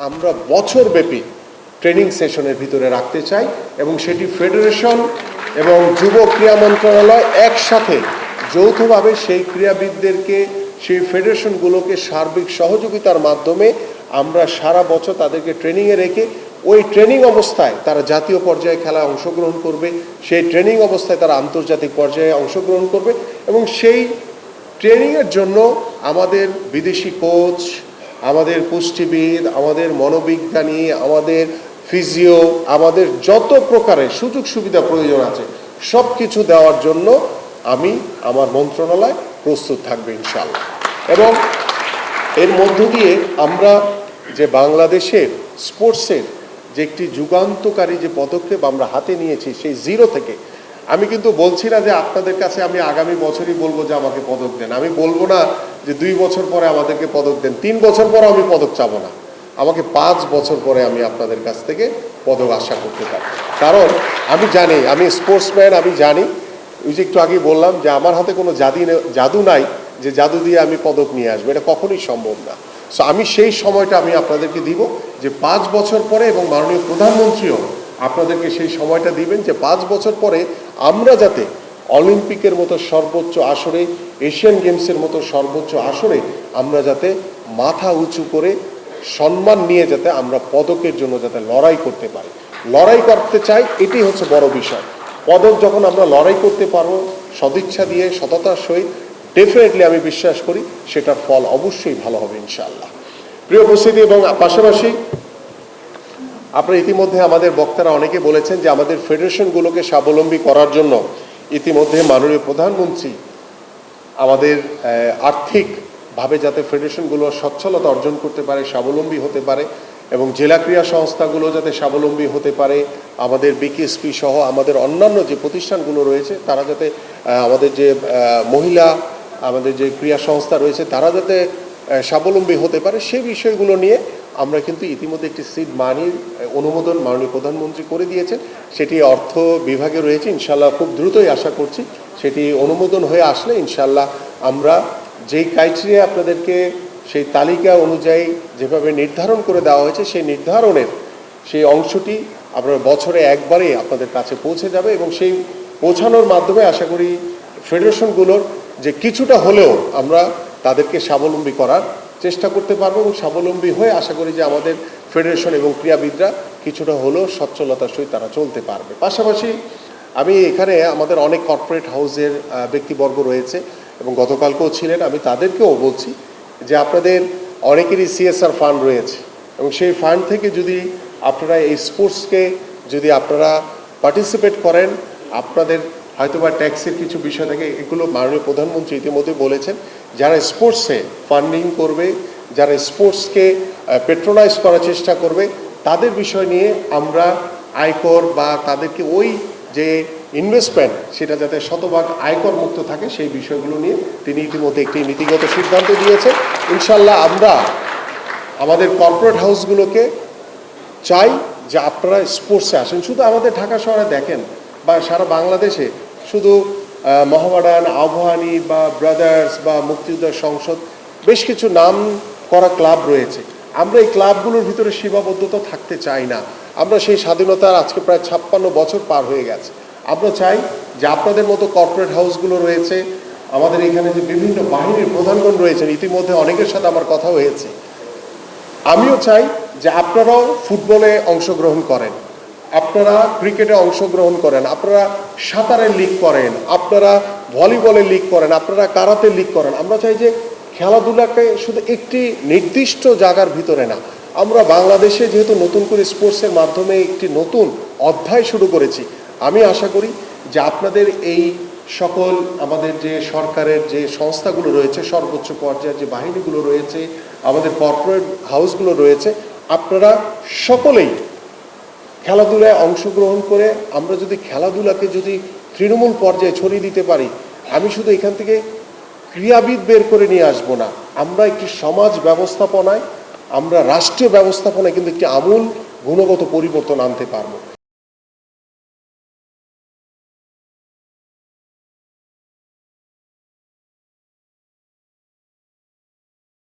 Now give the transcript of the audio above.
আমরা বছরব্যাপী ট্রেনিং সেশনের ভিতরে রাখতে চাই এবং সেটি ফেডারেশন এবং যুব ক্রীড়া মন্ত্রণালয় একসাথে যৌথভাবে সেই ক্রীড়াবিদদেরকে সেই ফেডারেশনগুলোকে সার্বিক সহযোগিতার মাধ্যমে আমরা সারা বছর তাদেরকে ট্রেনিংয়ে রেখে ওই ট্রেনিং অবস্থায় তারা জাতীয় পর্যায়ে খেলায় অংশগ্রহণ করবে, সেই ট্রেনিং অবস্থায় তারা আন্তর্জাতিক পর্যায়ে অংশগ্রহণ করবে এবং সেই ট্রেনিংয়ের জন্য আমাদের বিদেশি কোচ, আমাদের পুষ্টিবিদ, আমাদের মনোবিজ্ঞানী, আমাদের ফিজিও, আমাদের যত প্রকারের সুযোগ সুবিধা প্রয়োজন আছে সব কিছু দেওয়ার জন্য আমি আমার মন্ত্রণালয় প্রস্তুত থাকবে ইনশাআল্লাহ। এবং এর মধ্য দিয়ে আমরা যে বাংলাদেশের স্পোর্টসের যে একটি যুগান্তকারী যে পদক্ষেপ আমরা হাতে নিয়েছি সেই জিরো থেকে, আমি কিন্তু বলছি না যে আপনাদের কাছে আমি আগামী বছরই বলবো যে আমাকে পদক দেন, আমি বলবো না যে 2 বছর পরে আমাদেরকে পদক দেন, 3 বছর পরে আমি পদক চাবো না, আমাকে 5 বছর পরে আমি আপনাদের কাছ থেকে পদক আশা করতে পারি। কারণ আমি জানি, আমি স্পোর্টসম্যান, আমি জানি, ওই যে একটু আগে বললাম যে আমার হাতে কোনো জাদু নাই যে জাদু দিয়ে আমি পদক নিয়ে আসবো, এটা কখনোই সম্ভব না। সো আমি সেই সময়টা আমি আপনাদেরকে দিব যে 5 বছর পরে, এবং মাননীয় প্রধানমন্ত্রীও আপনাদেরকে সেই সময়টা দিবেন যে 5 বছর পরে আমরা যাতে অলিম্পিকের মতো সর্বোচ্চ আসরে, এশিয়ান গেমসের মতো সর্বোচ্চ আসরে আমরা যাতে মাথা উঁচু করে সম্মান নিয়ে যাতে আমরা পদকের জন্য যাতে লড়াই করতে পারি, লড়াই করতে চাই, এটাই হচ্ছে বড় বিষয়। পদক যখন আমরা লড়াই করতে পারবো সদিচ্ছা দিয়ে, সততার সহিত, ডেফিনেটলি আমি বিশ্বাস করি সেটার ফল অবশ্যই ভালো হবে ইনশাআল্লাহ। প্রিয় উপস্থিতি, এবং পাশাপাশি আপনারা ইতিমধ্যে আমাদের বক্তারা অনেকে বলেছেন যে আমাদের ফেডারেশনগুলোকে স্বাবলম্বী করার জন্য ইতিমধ্যে মাননীয় প্রধানমন্ত্রী আমাদের আর্থিকভাবে যাতে ফেডারেশনগুলো সচ্ছলতা অর্জন করতে পারে, স্বাবলম্বী হতে পারে, এবং জেলা ক্রীড়া সংস্থাগুলো যাতে স্বাবলম্বী হতে পারে, আমাদের বিকেএসপি সহ আমাদের অন্যান্য যে প্রতিষ্ঠানগুলো রয়েছে তারা যাতে, আমাদের যে মহিলা আমাদের যে ক্রীড়া সংস্থা রয়েছে তারা যাতে স্বাবলম্বী হতে পারে, সেই বিষয়গুলো নিয়ে আমরা কিন্তু ইতিমধ্যে একটি সিড মানির অনুমোদন মাননীয় প্রধানমন্ত্রী করে দিয়েছেন, সেটি অর্থ বিভাগে রয়েছে। ইনশাআল্লাহ খুব দ্রুতই আশা করছি সেটি অনুমোদন হয়ে আসলে ইনশাআল্লাহ আমরা যেই ক্রাইটেরিয়া আপনাদেরকে সেই তালিকা অনুযায়ী যেভাবে নির্ধারণ করে দেওয়া হয়েছে সেই নির্ধারণের সেই অংশটি আপনার বছরে একবারে আপনাদের কাছে পৌঁছে যাবে, এবং সেই পৌঁছানোর মাধ্যমে আশা করি ফেডারেশনগুলোর যে কিছুটা হলেও আমরা তাদেরকে স্বাবলম্বী করার চেষ্টা করতে পারবো, এবং স্বাবলম্বী হয়ে আশা করি যে আমাদের ফেডারেশন এবং ক্রীড়াবিদরা কিছুটা হলেও সচ্ছলতার সহিত তারা চলতে পারবে। পাশাপাশি আমি এখানে আমাদের অনেক কর্পোরেট হাউসের ব্যক্তিবর্গ রয়েছে এবং গতকালকেও ছিলেন, আমি তাদেরকেও বলছি যে আপনাদের অনেকেরই সিএসআর ফান্ড রয়েছে, এবং সেই ফান্ড থেকে যদি আপনারা এই স্পোর্টসকে যদি আপনারা পার্টিসিপেট করেন, আপনাদের হয়তোবা ট্যাক্সের কিছু বিষয় থাকে, এগুলো মাননীয় প্রধানমন্ত্রী ইতিমধ্যে বলেছেন, যারা স্পোর্টসে ফান্ডিং করবে, যারা স্পোর্টসকে পেট্রোনাইজ করার চেষ্টা করবে, তাদের বিষয় নিয়ে আমরা আয়কর বা তাদেরকে ওই যে ইনভেস্টমেন্ট সেটা যাতে শতভাগ আয়কর মুক্ত থাকে সেই বিষয়গুলো নিয়ে তিনি ইতিমধ্যে একটি নীতিগত সিদ্ধান্ত দিয়েছেন। ইনশাআল্লাহ আমরা আমাদের কর্পোরেট হাউসগুলোকে চাই যে আপনারা স্পোর্টসে আসেন। শুধু আমাদের ঢাকা শহরে দেখেন বা সারা বাংলাদেশে শুধু মোহামেডান, আবহানী বা ব্রাদার্স বা মুক্তিযোদ্ধা সংসদ বেশ কিছু নাম করা ক্লাব রয়েছে, আমরা এই ক্লাবগুলোর ভিতরে সীমাবদ্ধতা থাকতে চাই না। আমরা সেই স্বাধীনতার আজকে প্রায় 56 বছর পার হয়ে গেছে, আমরা চাই যে আপনাদের মতো কর্পোরেট হাউসগুলো রয়েছে, আমাদের এখানে যে বিভিন্ন বাহিনীর প্রধানগণ রয়েছেন, ইতিমধ্যে অনেকের সাথে আমার কথা হয়েছে, আমিও চাই যে আপনারাও ফুটবলে অংশগ্রহণ করেন, আপনারা ক্রিকেটে অংশগ্রহণ করেন, আপনারা সাঁতারের লিগ করেন, আপনারা ভলিবলের লিগ করেন, আপনারা কারাতে লিগ করেন। আমরা চাই যে খেলাধুলাকে শুধু একটি নির্দিষ্ট জায়গার ভিতরে না, আমরা বাংলাদেশে যেহেতু নতুন করে স্পোর্টসের মাধ্যমে একটি নতুন অধ্যায় শুরু করেছি, আমি আশা করি যে আপনাদের এই সকল আমাদের যে সরকারের যে সংস্থাগুলো রয়েছে, সর্বোচ্চ পর্যায়ের যে বাহিনীগুলো রয়েছে, আমাদের কর্পোরেট হাউসগুলো রয়েছে, আপনারা সকলেই খেলাধুলায় অংশগ্রহণ করে আমরা যদি খেলাধুলাকে যদি তৃণমূল পর্যায়ে ছড়িয়ে দিতে পারি, আমি শুধু এখান থেকে ক্রীড়াবিদ বের করে নিয়ে আসবো না, আমরা একটি সমাজ ব্যবস্থাপনায়, আমরা রাষ্ট্রীয় ব্যবস্থাপনায় কিন্তু একটি আমূল গুণগত পরিবর্তন আনতে পারবো।